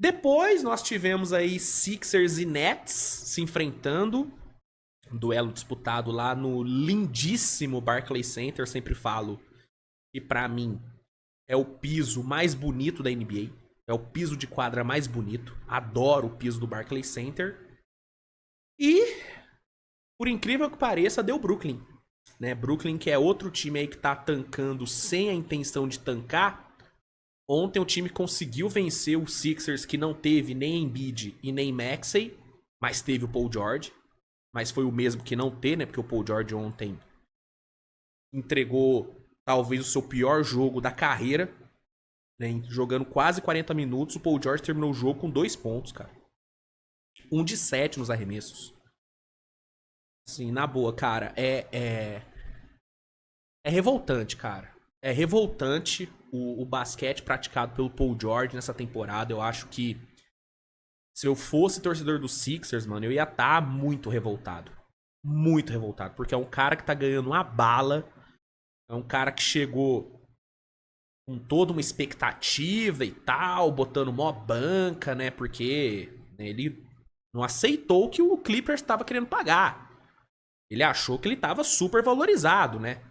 Depois nós tivemos aí Sixers e Nets se enfrentando. Um duelo disputado lá no lindíssimo Barclays Center. Sempre falo que pra mim é o piso mais bonito da NBA. É o piso de quadra mais bonito. Adoro o piso do Barclays Center. E, por incrível que pareça, deu Brooklyn. Né? Brooklyn, que é outro time aí que tá tancando sem a intenção de tancar. Ontem o time conseguiu vencer o Sixers, que não teve nem Embiid e nem Maxey, mas teve o Paul George. Mas foi o mesmo que não ter, né? Porque o Paul George ontem entregou talvez o seu pior jogo da carreira, né? Jogando quase 40 minutos, o Paul George terminou o jogo com 2 pontos, cara. 1 de 7 nos arremessos. Assim, na boa, cara, é revoltante, cara. É revoltante o basquete praticado pelo Paul George nessa temporada. Eu acho que se eu fosse torcedor dos Sixers, mano, eu ia estar muito revoltado. Muito revoltado. Porque é um cara que tá ganhando uma bala. É um cara que chegou com toda uma expectativa e tal, botando mó banca, né? Porque ele não aceitou que o Clippers estava querendo pagar. Ele achou que ele estava super valorizado, né?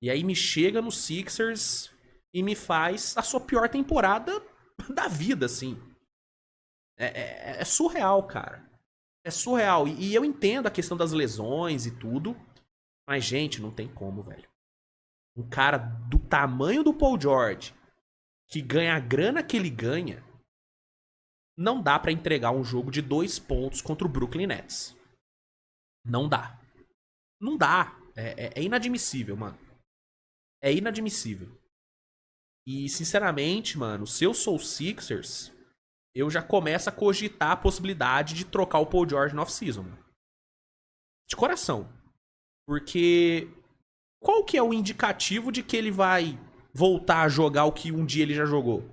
E aí me chega no Sixers e me faz a sua pior temporada da vida, assim. É surreal, cara. É surreal. E eu entendo a questão das lesões e tudo. Mas, gente, não tem como, velho. Um cara do tamanho do Paul George, que ganha a grana que ele ganha, não dá pra entregar um jogo de 2 pontos contra o Brooklyn Nets. Não dá. Não dá. É inadmissível, mano. É inadmissível. E, sinceramente, mano, se eu sou o Sixers, eu já começo a cogitar a possibilidade de trocar o Paul George no off-season. De coração. Porque qual que é o indicativo de que ele vai voltar a jogar o que um dia ele já jogou?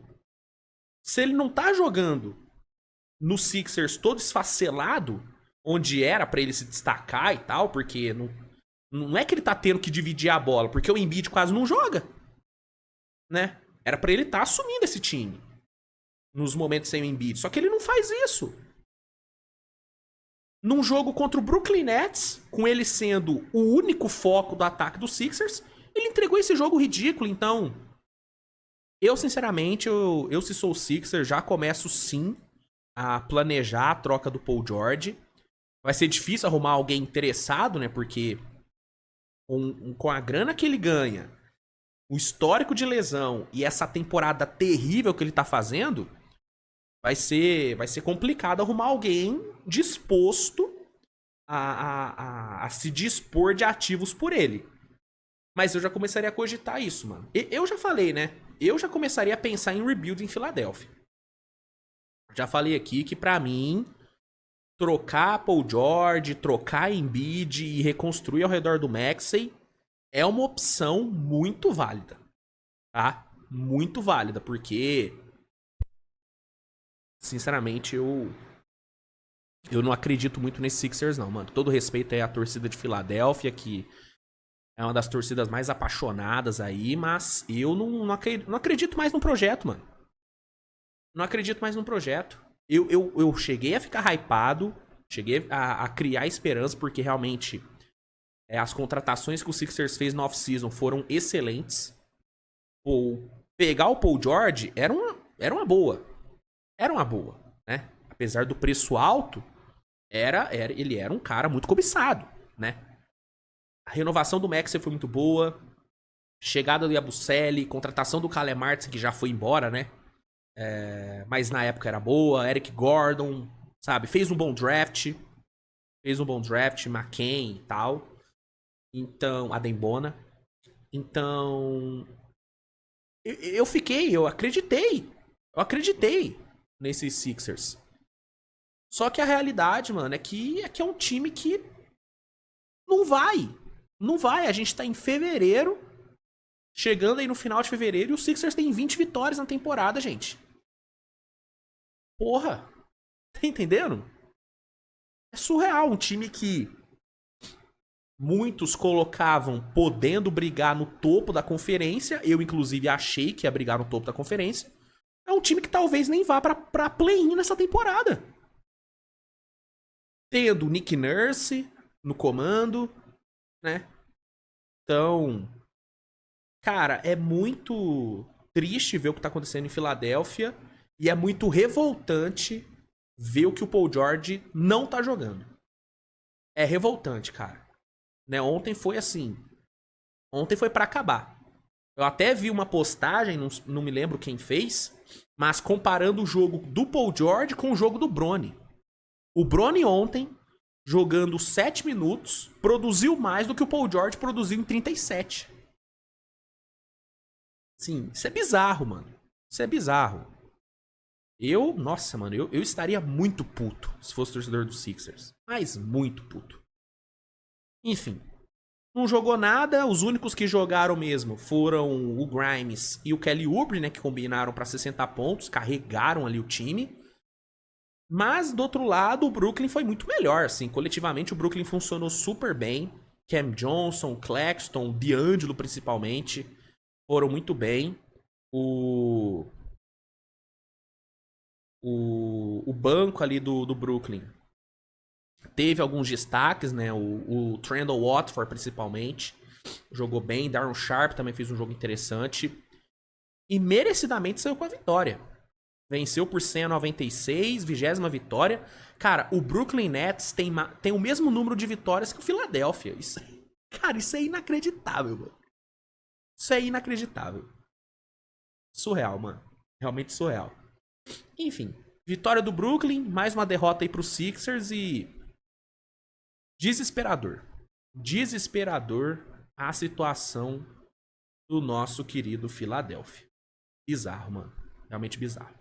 Se ele não tá jogando no Sixers todo esfacelado, onde era pra ele se destacar e tal, porque não é que ele tá tendo que dividir a bola, porque o Embiid quase não joga, né? Era pra ele estar assumindo esse time nos momentos sem o Embiid, só que ele não faz isso. Num jogo contra o Brooklyn Nets, com ele sendo o único foco do ataque dos Sixers, ele entregou esse jogo ridículo. Então, eu sinceramente, eu se sou o Sixers, já começo sim a planejar a troca do Paul George. Vai ser difícil arrumar alguém interessado, né? Porque com a grana que ele ganha, o histórico de lesão e essa temporada terrível que ele tá fazendo, vai ser complicado arrumar alguém disposto a se dispor de ativos por ele. Mas eu já começaria a cogitar isso, mano. Eu já falei, né? Eu já começaria a pensar em rebuild em Filadélfia. Já falei aqui que pra mim, trocar Paul George, trocar Embiid e reconstruir ao redor do Maxey é uma opção muito válida, tá? Muito válida, porque sinceramente eu não acredito muito nesse Sixers não, mano. Todo respeito aí à torcida de Filadélfia, que é uma das torcidas mais apaixonadas aí, mas eu não acredito mais no projeto, mano. Não acredito mais no projeto. Eu cheguei a ficar hypado, cheguei a criar esperança, porque realmente as contratações que o Sixers fez no off-season foram excelentes. Pegar o Paul George era uma boa. Era uma boa, né? Apesar do preço alto, ele era um cara muito cobiçado, né? A renovação do Maxey foi muito boa. Chegada do Yabusele, contratação do Caleb Martin, que já foi embora, né? Mas na época era boa. Eric Gordon, sabe? Fez um bom draft. McCain e tal. Então, a Dembona. Então, eu acreditei. Eu acreditei nesses Sixers. Só que a realidade, mano, é que é um time que não vai. Não vai. A gente tá em fevereiro. Chegando aí no final de fevereiro. E o Sixers tem 20 vitórias na temporada, gente. Porra. Tá entendendo? É surreal. Um time que muitos colocavam podendo brigar no topo da conferência. Eu, inclusive, achei que ia brigar no topo da conferência. é um time que talvez nem vá pra play-in nessa temporada. Tendo o Nick Nurse no comando, né? Então, cara, é muito triste ver o que tá acontecendo em Filadélfia e é muito revoltante ver o que o Paul George não tá jogando. É revoltante, cara. Né? Ontem foi assim. Ontem foi pra acabar. Eu até vi uma postagem, não me lembro quem fez, mas comparando o jogo do Paul George com o jogo do Bronny. O Bronny ontem, jogando 7 minutos, produziu mais do que o Paul George produziu em 37. Sim, isso é bizarro, mano. Isso é bizarro. Nossa, mano, eu estaria muito puto se fosse torcedor dos Sixers. Mas muito puto. Enfim, não jogou nada, os únicos que jogaram mesmo foram o Grimes e o Kelly Oubre, né, que combinaram para 60 pontos, carregaram ali o time. Mas, do outro lado, o Brooklyn foi muito melhor, assim, coletivamente o Brooklyn funcionou super bem. Cam Johnson, Claxton, D'Angelo principalmente, foram muito bem. O banco ali do Brooklyn teve alguns destaques, né? O Trendle Watford, principalmente, jogou bem. Darren Sharp também fez um jogo interessante. E merecidamente saiu com a vitória. Venceu por 196, 20ª vitória. Cara, o Brooklyn Nets tem o mesmo número de vitórias que o Philadelphia. Cara, isso é inacreditável, mano. Isso é inacreditável. Surreal, mano. Realmente surreal. Enfim, vitória do Brooklyn, mais uma derrota aí pro Sixers e... Desesperador. Desesperador a situação do nosso querido Philadelphia. Bizarro, mano. Realmente bizarro.